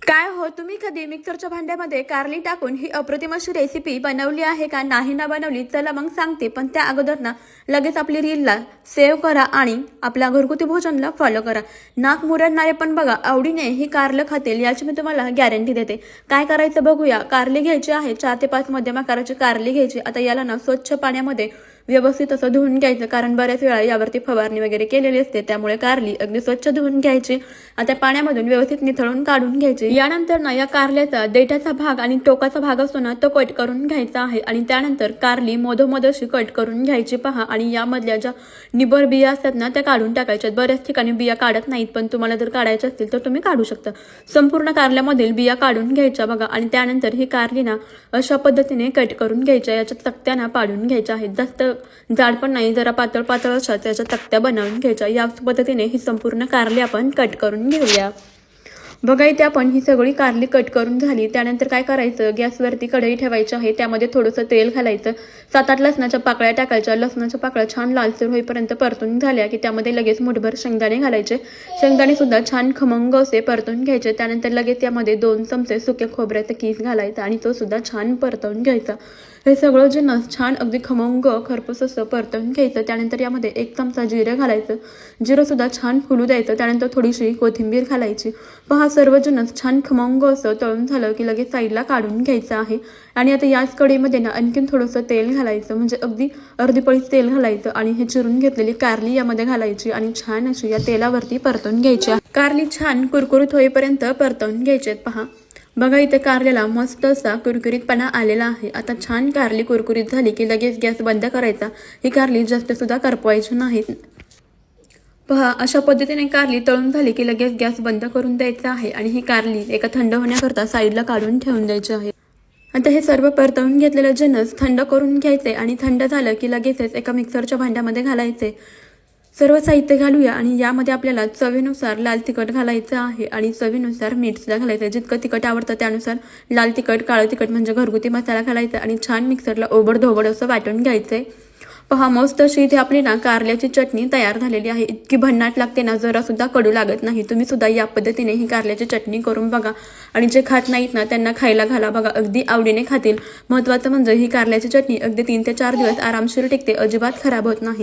काय हो, तुम्ही कधी मिक्सरच्या भांड्यामध्ये कारली टाकून ही अप्रतिम अशी रेसिपी बनवली आहे का? नाही ना बनवली चला मग सांगते, पण त्या अगोदर ना लगेच आपली रीलला सेव्ह करा आणि आपल्या घरगुती भोजनला फॉलो करा. नाक मुरडणारे पण बघा आवडीने ही कारलं खातील याची मी तुम्हाला गॅरंटी देते. काय करायचं बघूया. कारली घ्यायची आहे, 4 ते 5 मध्यम आकाराची कारली घ्यायची. आता याला ना स्वच्छ पाण्यामध्ये व्यवस्थित असं धुवून घ्यायचं, कारण बऱ्याच वेळा यावरती फवारणी वगैरे केलेली असते, त्यामुळे कारली अगदी स्वच्छ धुवून घ्यायची. आता पाण्यामधून व्यवस्थित निथळून काढून घ्यायची. यानंतर ना या कारल्याचा देठाचा भाग आणि टोकाचा भाग असतो ना तो कट करून घ्यायचा आहे आणि त्यानंतर कारली मधोमध अशी कट करून घ्यायची पहा. आणि यामधल्या ज्या निबर बिया असतात ना त्या काढून टाकायच्या. बऱ्याच ठिकाणी बिया काढत नाहीत, पण तुम्हाला जर काढायच्या असतील तर तुम्ही काढू शकता. संपूर्ण कारल्यामधील बिया काढून घ्यायच्या बघा. आणि त्यानंतर ही कारली ना अशा पद्धतीने कट करून घ्यायच्या. याच्या तक्त्याना पाडून घ्यायच्या आहेत. जास्त जाड पण नाही, जरा पातळ पातळ अशा त्याच्या तक्त्या बनवून घ्यायच्या. या पद्धतीने ही संपूर्ण कारली आपण कट करून घेऊया. बघा इथे आपण ही सगळी कारली कट करून झाली. त्यानंतर काय करायचं, गॅसवरती कढई ठेवायची आहे. त्यामध्ये थोडंसं तेल घालायचं. 7-8 लसणाच्या पाकळ्या टाकायच्या. लसणाच्या पाकळ्या छान लालसर होईपर्यंत परतून झाल्या की त्यामध्ये लगेच मुठभर शेंगदाणे घालायचे. शेंगदाणे सुद्धा छान खमंग असे परतून घ्यायचे. त्यानंतर लगेच त्यामध्ये 2 चमचे सुके खोबऱ्याचा कीस घालायचा आणि तो सुद्धा छान परतवून घ्यायचा. हे सगळं जिन्नस छान अगदी खमंग खरपूस असं परतवून घ्यायचं. त्यानंतर यामध्ये 1 चमचा जिरं घालायचं. जिरं सुद्धा छान फुलू द्यायचं. त्यानंतर थोडीशी कोथिंबीर घालायची. पहा सर्व जिन्नस छान खमंग असं तळून झालं की लगेच साईडला काढून घ्यायचं आहे. आणि आता याच कढईमध्ये ना आणखीन थोडंसं तेल घालायचं, म्हणजे अगदी अर्धी पळीच तेल घालायचं आणि हे चिरून घेतलेली कारली यामध्ये घालायची आणि छान अशी या तेलावरती परतून घ्यायची. कारली छान कुरकुरीत होईपर्यंत परतवून घ्यायचे. पहा बघा इथे कारल्याला मस्त असा कुरकुरीतपणा आलेला आहे. आता छान कारली कुरकुरीत झाली की लगेच गॅस बंद करायचा. ही कारली जास्त सुद्धा करपवायची नाहीत. पहा अशा पद्धतीने कारली तळून झाली की लगेच गॅस बंद करून द्यायचा आहे आणि ही कारली एका थंड होण्याकरता साईडला काढून ठेवून द्यायची आहे. आता हे सर्व परतवून घेतलेलं जिन्नस थंड करून घ्यायचे आणि थंड झालं की लगेचच एका मिक्सरच्या भांड्यामध्ये घालायचे. सर्व साहित्य घालूया आणि यामध्ये आपल्याला चवीनुसार लाल तिखट घालायचं आहे आणि चवीनुसार मीठ सुद्धा घालायचं. जितकं तिखट आवडतं त्यानुसार लाल तिखट, काळं तिखट म्हणजे घरगुती मसाला घालायचा आणि छान मिक्सरला ओबडधोबड असं वाटून घ्यायचंय. पहा मस्त अशी इथे आपली ना कारल्याची चटणी तयार झालेली आहे. इतकी भन्नाट लागते ना, जरा सुद्धा कडू लागत नाही. तुम्ही सुद्धा या पद्धतीने ही कारल्याची चटणी करून बघा आणि जे खात नाहीत ना त्यांना खायला घाला. बघा अगदी आवडीने खातील. महत्त्वाचं म्हणजे ही कारल्याची चटणी अगदी 3 ते 4 दिवस आरामशीर टिकते, अजिबात खराब होत नाही.